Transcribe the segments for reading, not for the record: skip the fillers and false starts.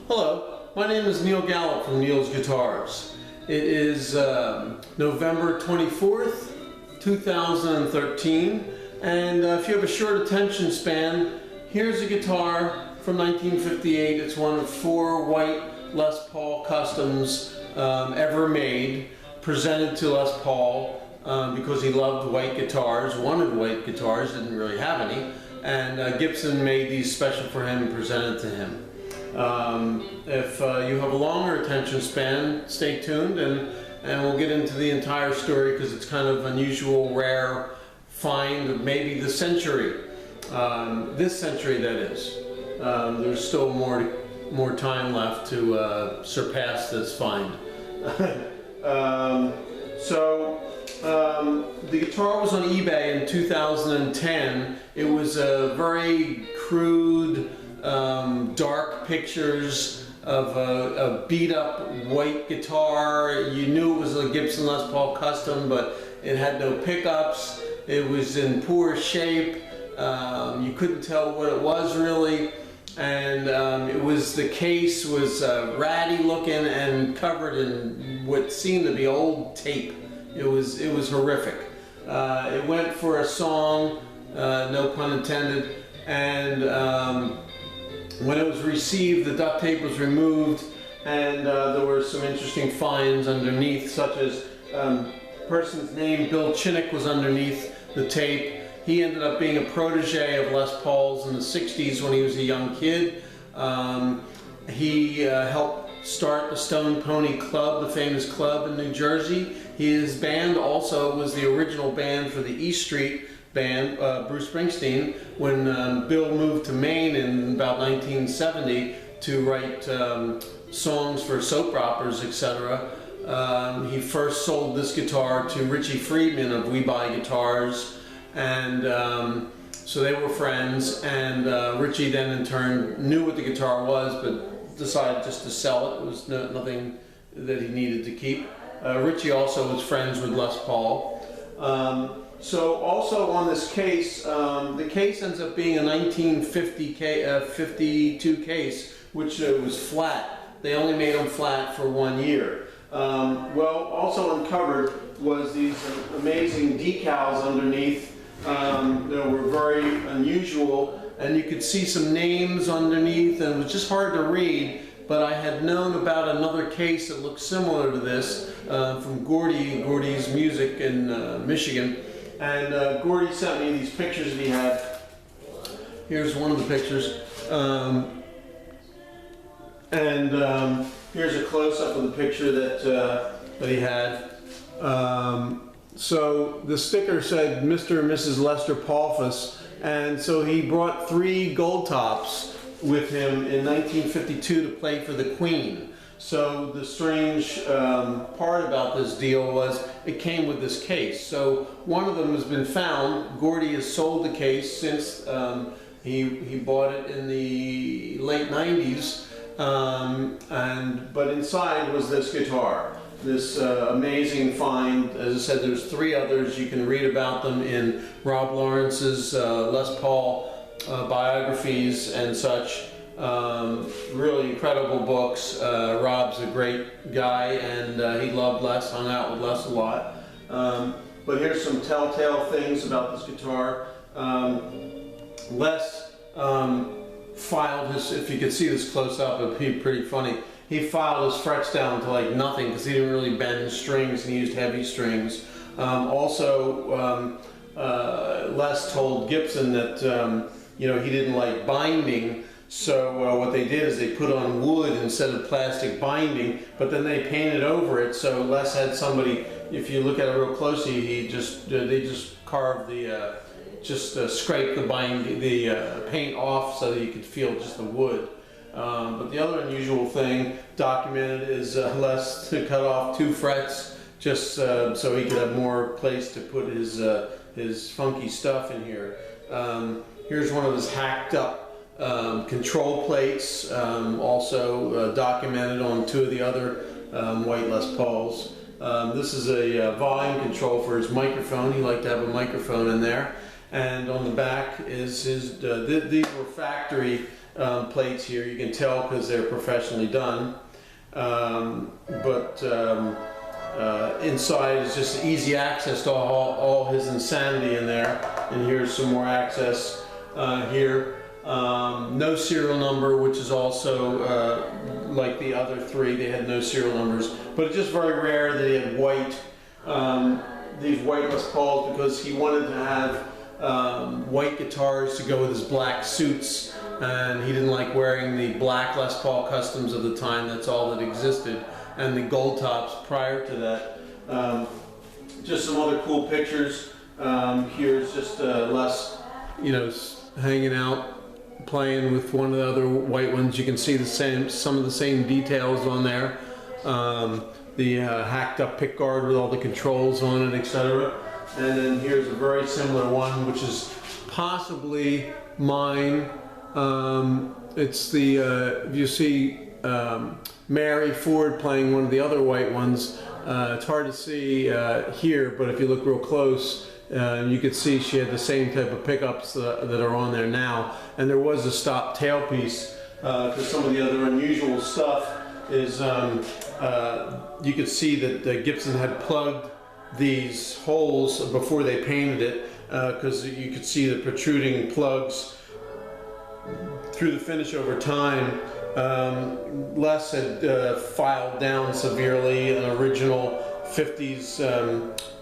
Hello, my name is Neil Gallop from Neal's Guitars. It is November 24th, 2013, and if you have a short attention span, here's a guitar from 1958. It's one of 4 white Les Paul customs ever made, presented to Les Paul because he loved white guitars, wanted white guitars, didn't really have any, and Gibson made these special for him and presented to him. If you have a longer attention span, stay tuned and we'll get into the entire story because it's kind of unusual, rare find of maybe the century. This century, that is. There's still more time left to surpass this find. The guitar was on eBay in 2010. It was a very crude, dark pictures of a beat-up white guitar. You knew it was a Gibson Les Paul custom, but it had no pickups. It was in poor shape. You couldn't tell what it was really, and the case was ratty looking and covered in what seemed to be old tape. It was horrific. It went for a song, no pun intended, and when it was received, the duct tape was removed, and there were some interesting finds underneath, such as person's name, Bill Chinnick, was underneath the tape. He ended up being a protege of Les Paul's in the 60s when he was a young kid. He helped start the Stone Pony Club, the famous club in New Jersey. His band also was the original band for the E Street Band, Bruce Springsteen, when Bill moved to Maine in about 1970 to write songs for soap operas, etc. He first sold this guitar to Richie Friedman of We Buy Guitars, and so they were friends, and Richie then in turn knew what the guitar was but decided just to sell it. It was nothing that he needed to keep. Richie also was friends with Les Paul. So also on this case, the case ends up being a 1952 case, which was flat. They only made them flat for 1 year. Well, also uncovered was these amazing decals underneath that were very unusual, and you could see some names underneath, and it was just hard to read. But I had known about another case that looked similar to this from Gordy's Music in Michigan. And Gordy sent me these pictures that he had. Here's one of the pictures. Here's a close-up of the picture that he had. So the sticker said Mr. and Mrs. Lester Paulfus, and so he brought 3 gold tops with him in 1952 to play for the Queen. So the strange part about this deal was it came with this case. So one of them has been found. Gordy has sold the case since he bought it in the late 90s. But inside was this guitar, this amazing find. As I said, there's 3 others. You can read about them in Rob Lawrence's Les Paul biographies and such. Really incredible books. Rob's a great guy, and he loved Les, hung out with Les a lot. But here's some telltale things about this guitar. Les filed his, if you could see this close up, it'd be pretty funny. He filed his frets down to like nothing because he didn't really bend strings, and he used heavy strings. Les told Gibson that he didn't like binding. So what they did is they put on wood instead of plastic binding, but then they painted over it. So Les had somebody, if you look at it real closely, they just carved the, scraped the paint off so that you could feel just the wood. But the other unusual thing documented is Les to cut off 2 frets just so he could have more place to put his funky stuff in here. Here's one of his hacked up control plates, also documented on 2 of the other white Les Pauls. This is a volume control for his microphone. He liked to have a microphone in there. And on the back is his, these were factory plates here. You can tell because they're professionally done. Inside is just easy access to all his insanity in there. And here's some more access here. No serial number, which is also like the other three. They had no serial numbers. But it's just very rare that he had these white Les Pauls, because he wanted to have white guitars to go with his black suits. And he didn't like wearing the black Les Paul Customs of the time. That's all that existed. And the gold tops prior to that. Just some other cool pictures. Here's just Les, hanging out, playing with one of the other white ones. You can see some of the same details on there. The hacked up pick guard with all the controls on it, etc. And then here's a very similar one, which is possibly mine. It's the, if you see Mary Ford playing one of the other white ones, it's hard to see here, but if you look real close, you could see she had the same type of pickups that are on there now. And there was a stop tailpiece, because some of the other unusual stuff is you could see that Gibson had plugged these holes before they painted it, because you could see the protruding plugs through the finish over time. Les had filed down severely an original 50s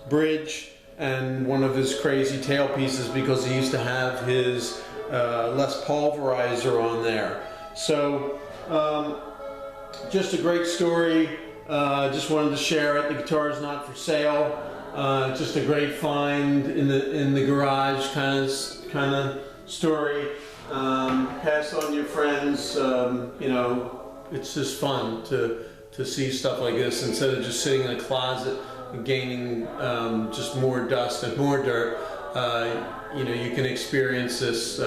bridge and one of his crazy tailpieces, because he used to have his Les Pulverizer on there. So just a great story. Just wanted to share it. The guitar is not for sale. Just a great find in the garage kind of story. Pass on your friends. It's just fun to see stuff like this instead of just sitting in a closet and gaining just more dust and more dirt. You can experience this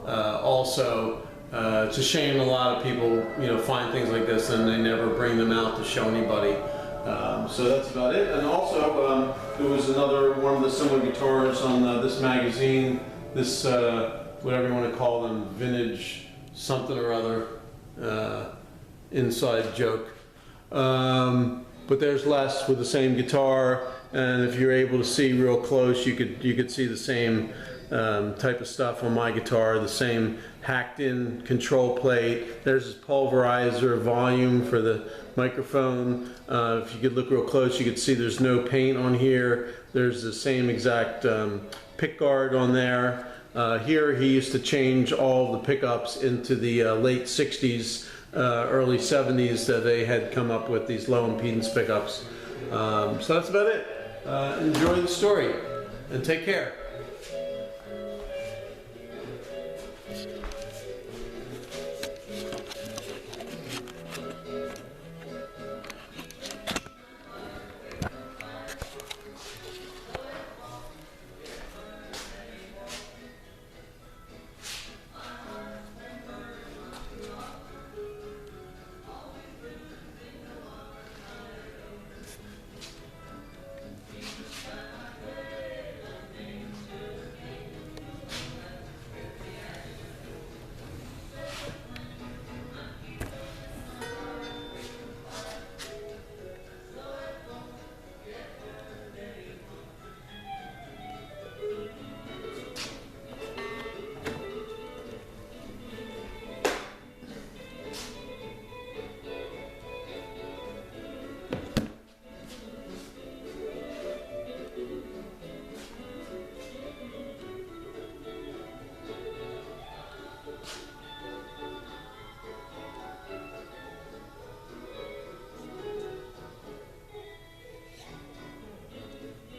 also. It's a shame a lot of people find things like this and they never bring them out to show anybody. So that's about it. And also there was another one of the similar guitars on this magazine. This whatever you want to call them, vintage something or other, inside joke. But there's Les with the same guitar, and if you're able to see real close, you could see the same type of stuff on my guitar, the same hacked in control plate. There's his pulverizer volume for the microphone. If you could look real close, you could see there's no paint on here. There's the same exact pick guard on there. Here he used to change all the pickups into the late 60s, early 70s that they had come up with these low impedance pickups. So that's about it. Enjoy the story and take care.